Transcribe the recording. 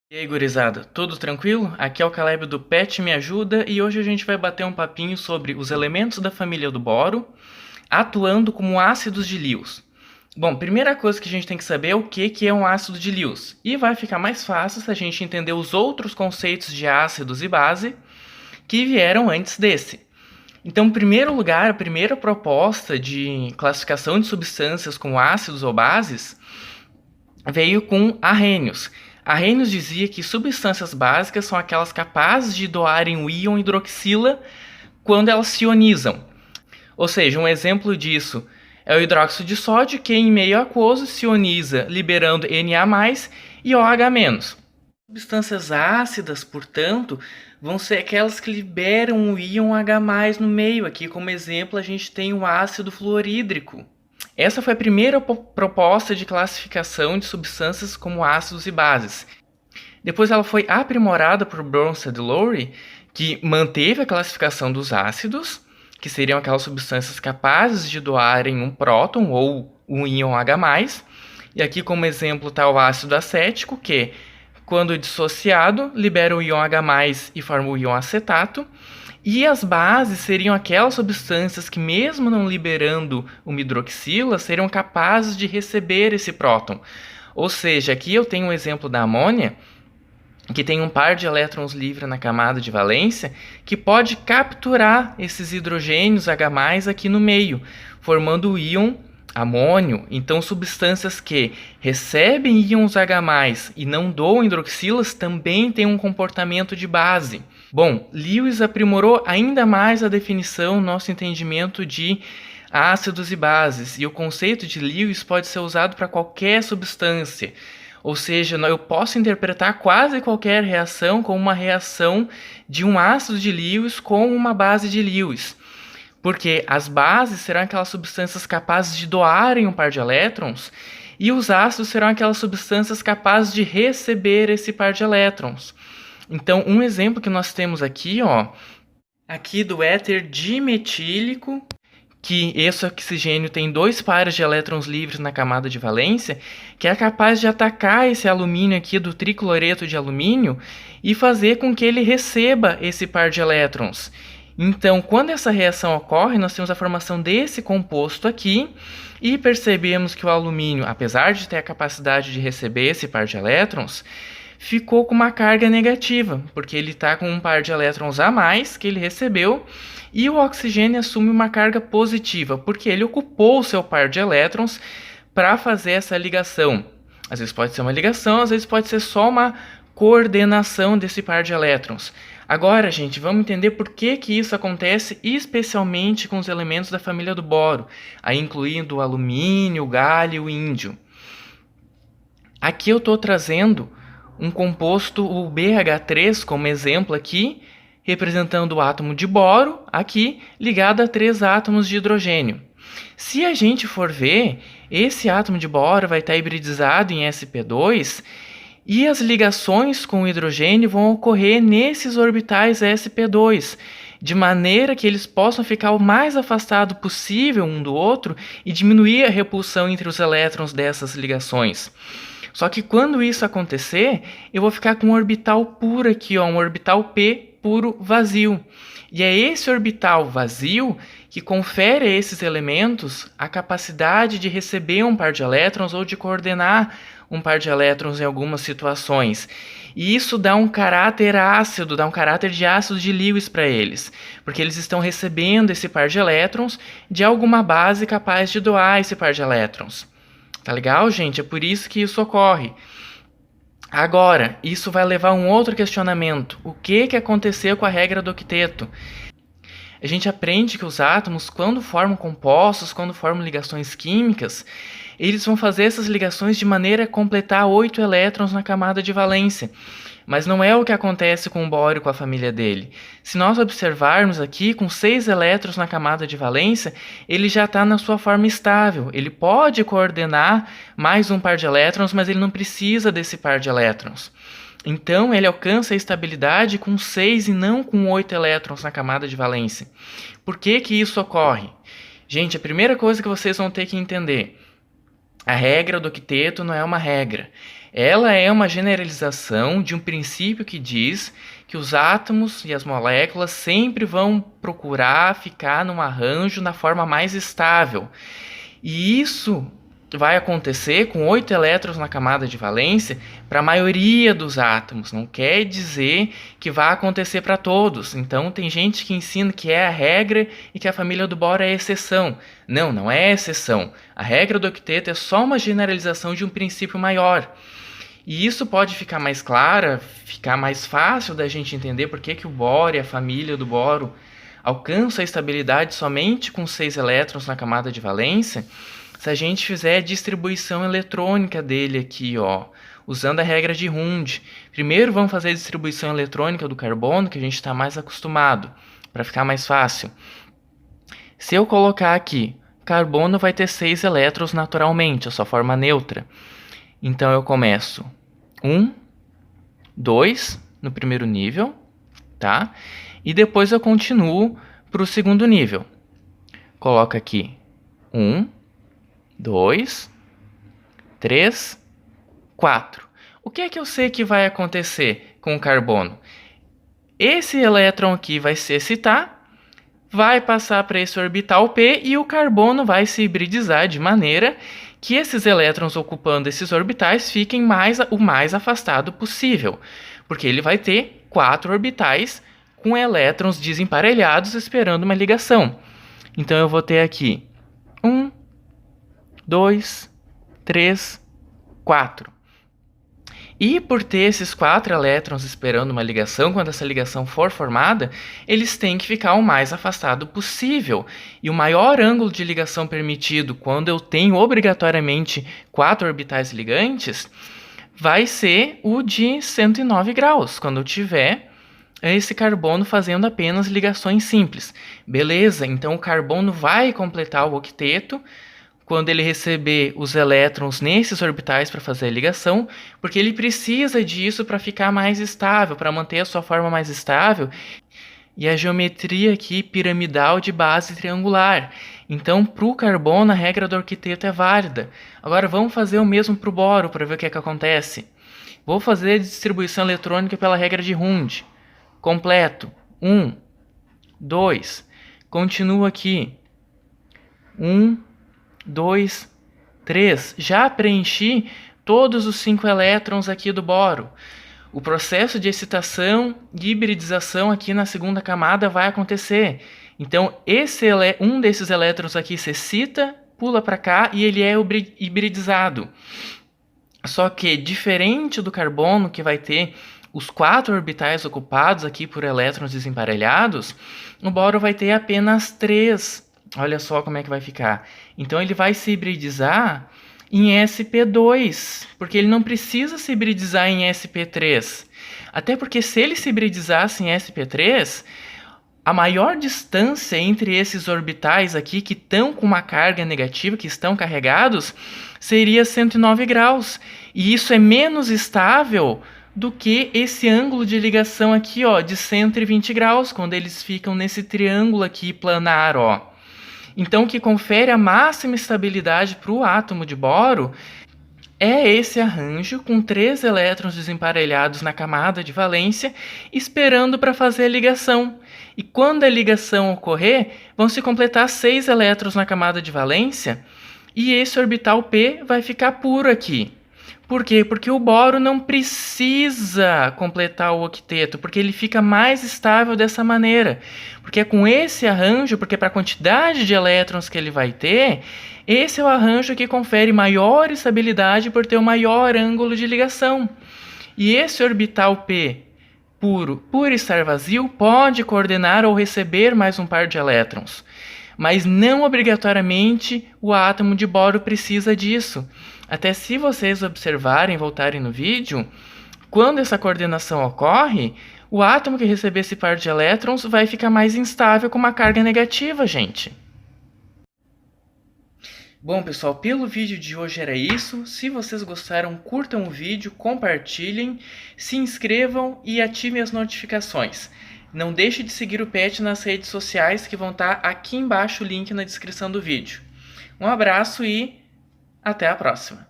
E aí, gurizada, tudo tranquilo? Aqui é o Caleb do Pet Me Ajuda e hoje a gente vai bater um papinho sobre os elementos da família do boro atuando como ácidos de Lewis. Bom, primeira coisa que a gente tem que saber é o que é um ácido de Lewis. E vai ficar mais fácil se a gente entender os outros conceitos de ácidos e base que vieram antes desse. Então, em primeiro lugar, a primeira proposta de classificação de substâncias como ácidos ou bases veio com Arrhenius. Arrhenius dizia que substâncias básicas são aquelas capazes de doarem o íon hidroxila quando elas se ionizam. Ou seja, um exemplo disso é o hidróxido de sódio, que em meio aquoso se ioniza liberando Na+, e OH-. Substâncias ácidas, portanto, vão ser aquelas que liberam o íon H+ no meio. Aqui, como exemplo, a gente tem o ácido fluorídrico. Essa foi a primeira proposta de classificação de substâncias como ácidos e bases. Depois ela foi aprimorada por Bronsted e Lowry, que manteve a classificação dos ácidos, que seriam aquelas substâncias capazes de doarem um próton ou um íon H+. E aqui como exemplo está o ácido acético, que, quando dissociado, libera o íon H+ e forma o íon acetato. E as bases seriam aquelas substâncias que, mesmo não liberando uma hidroxila, seriam capazes de receber esse próton. Ou seja, aqui eu tenho um exemplo da amônia, que tem um par de elétrons livre na camada de valência, que pode capturar esses hidrogênios H+ aqui no meio, formando o íon amônio. Então, substâncias que recebem íons H+ e não doam hidroxilas também têm um comportamento de base. Bom, Lewis aprimorou ainda mais a definição, nosso entendimento de ácidos e bases, e o conceito de Lewis pode ser usado para qualquer substância. Ou seja, eu posso interpretar quase qualquer reação como uma reação de um ácido de Lewis com uma base de Lewis. Porque as bases serão aquelas substâncias capazes de doarem um par de elétrons e os ácidos serão aquelas substâncias capazes de receber esse par de elétrons. Então, um exemplo que nós temos aqui, aqui do éter dimetílico, que esse oxigênio tem 2 pares de elétrons livres na camada de valência, que é capaz de atacar esse alumínio aqui do tricloreto de alumínio e fazer com que ele receba esse par de elétrons. Então, quando essa reação ocorre, nós temos a formação desse composto aqui e percebemos que o alumínio, apesar de ter a capacidade de receber esse par de elétrons, ficou com uma carga negativa, porque ele está com um par de elétrons a mais que ele recebeu, e o oxigênio assume uma carga positiva, porque ele ocupou o seu par de elétrons para fazer essa ligação. Às vezes pode ser uma ligação, às vezes pode ser só uma coordenação desse par de elétrons. Agora, gente, vamos entender por que isso acontece, especialmente com os elementos da família do boro, aí incluindo o alumínio, o galho e o índio. Aqui eu estou trazendo um composto, o BH3, como exemplo aqui, representando o átomo de boro, aqui ligado a 3 átomos de hidrogênio. Se a gente for ver, esse átomo de boro vai estar hibridizado em sp2 e as ligações com o hidrogênio vão ocorrer nesses orbitais sp2, de maneira que eles possam ficar o mais afastado possível um do outro e diminuir a repulsão entre os elétrons dessas ligações. Só que quando isso acontecer, eu vou ficar com um orbital puro aqui, um orbital p puro vazio. E é esse orbital vazio que confere a esses elementos a capacidade de receber um par de elétrons ou de coordenar um par de elétrons em algumas situações. E isso dá um caráter ácido, dá um caráter de ácido de Lewis para eles, porque eles estão recebendo esse par de elétrons de alguma base capaz de doar esse par de elétrons. Tá legal, gente? É por isso que isso ocorre. Agora, isso vai levar a um outro questionamento. O que aconteceu com a regra do octeto? A gente aprende que os átomos, quando formam compostos, quando formam ligações químicas, eles vão fazer essas ligações de maneira a completar 8 elétrons na camada de valência. Mas não é o que acontece com o boro e com a família dele. Se nós observarmos aqui, com 6 elétrons na camada de valência, ele já está na sua forma estável. Ele pode coordenar mais um par de elétrons, mas ele não precisa desse par de elétrons. Então, ele alcança a estabilidade com 6 e não com 8 elétrons na camada de valência. Por que isso ocorre? Gente, a primeira coisa que vocês vão ter que entender: a regra do octeto não é uma regra. Ela é uma generalização de um princípio que diz que os átomos e as moléculas sempre vão procurar ficar num arranjo na forma mais estável. E isso vai acontecer com 8 elétrons na camada de valência para a maioria dos átomos. Não quer dizer que vai acontecer para todos. Então tem gente que ensina que é a regra e que a família do boro é a exceção. Não, não é a exceção. A regra do octeto é só uma generalização de um princípio maior. E isso pode ficar mais clara, ficar mais fácil da gente entender por que o boro e a família do boro alcançam a estabilidade somente com 6 elétrons na camada de valência, se a gente fizer a distribuição eletrônica dele aqui, ó, usando a regra de Hund. Primeiro vamos fazer a distribuição eletrônica do carbono, que a gente está mais acostumado, para ficar mais fácil. Se eu colocar aqui, carbono vai ter 6 elétrons naturalmente, a sua forma neutra. Então eu começo 1, 2 no primeiro nível, tá? E depois eu continuo para o segundo nível. Coloco aqui 1, 2, 3, 4. O que é que eu sei que vai acontecer com o carbono? Esse elétron aqui vai se excitar, vai passar para esse orbital P e o carbono vai se hibridizar de maneira que esses elétrons ocupando esses orbitais fiquem o mais afastado possível, porque ele vai ter 4 orbitais com elétrons desemparelhados esperando uma ligação. Então eu vou ter aqui 1, 2, 3, 4. E por ter esses 4 elétrons esperando uma ligação, quando essa ligação for formada, eles têm que ficar o mais afastado possível. E o maior ângulo de ligação permitido quando eu tenho obrigatoriamente 4 orbitais ligantes vai ser o de 109 graus, quando eu tiver esse carbono fazendo apenas ligações simples. Beleza, então o carbono vai completar o octeto quando ele receber os elétrons nesses orbitais para fazer a ligação, porque ele precisa disso para ficar mais estável, para manter a sua forma mais estável, e a geometria aqui piramidal de base triangular. Então, para o carbono, a regra do octeto é válida. Agora, vamos fazer o mesmo para o boro, para ver o que é que acontece. Vou fazer a distribuição eletrônica pela regra de Hund. Completo. 1, 2. Continuo aqui. 1, 2, 3. Já preenchi todos os 5 elétrons aqui do boro. O processo de excitação e hibridização aqui na segunda camada vai acontecer. Então, um desses elétrons aqui se excita, pula para cá e ele é hibridizado. Só que, diferente do carbono, que vai ter os 4 orbitais ocupados aqui por elétrons desemparelhados, o boro vai ter apenas 3. Olha só como é que vai ficar. Então, ele vai se hibridizar em sp2, porque ele não precisa se hibridizar em sp3. Até porque se ele se hibridizasse em sp3, a maior distância entre esses orbitais aqui que estão com uma carga negativa, que estão carregados, seria 109 graus. E isso é menos estável do que esse ângulo de ligação aqui, ó, de 120 graus, quando eles ficam nesse triângulo aqui planar, ó. Então, o que confere a máxima estabilidade para o átomo de boro é esse arranjo com 3 elétrons desemparelhados na camada de valência, esperando para fazer a ligação. E quando a ligação ocorrer, vão se completar 6 elétrons na camada de valência, e esse orbital P vai ficar puro aqui. Por quê? Porque o boro não precisa completar o octeto, porque ele fica mais estável dessa maneira. Porque é com esse arranjo, porque para a quantidade de elétrons que ele vai ter, esse é o arranjo que confere maior estabilidade por ter o maior ângulo de ligação. E esse orbital P puro, por estar vazio, pode coordenar ou receber mais um par de elétrons. Mas não obrigatoriamente o átomo de boro precisa disso. Até se vocês observarem, voltarem no vídeo, quando essa coordenação ocorre, o átomo que receber esse par de elétrons vai ficar mais instável com uma carga negativa, gente. Bom, pessoal, pelo vídeo de hoje era isso. Se vocês gostaram, curtam o vídeo, compartilhem, se inscrevam e ativem as notificações. Não deixe de seguir o PET nas redes sociais, que vão estar aqui embaixo o link na descrição do vídeo. Um abraço e até a próxima!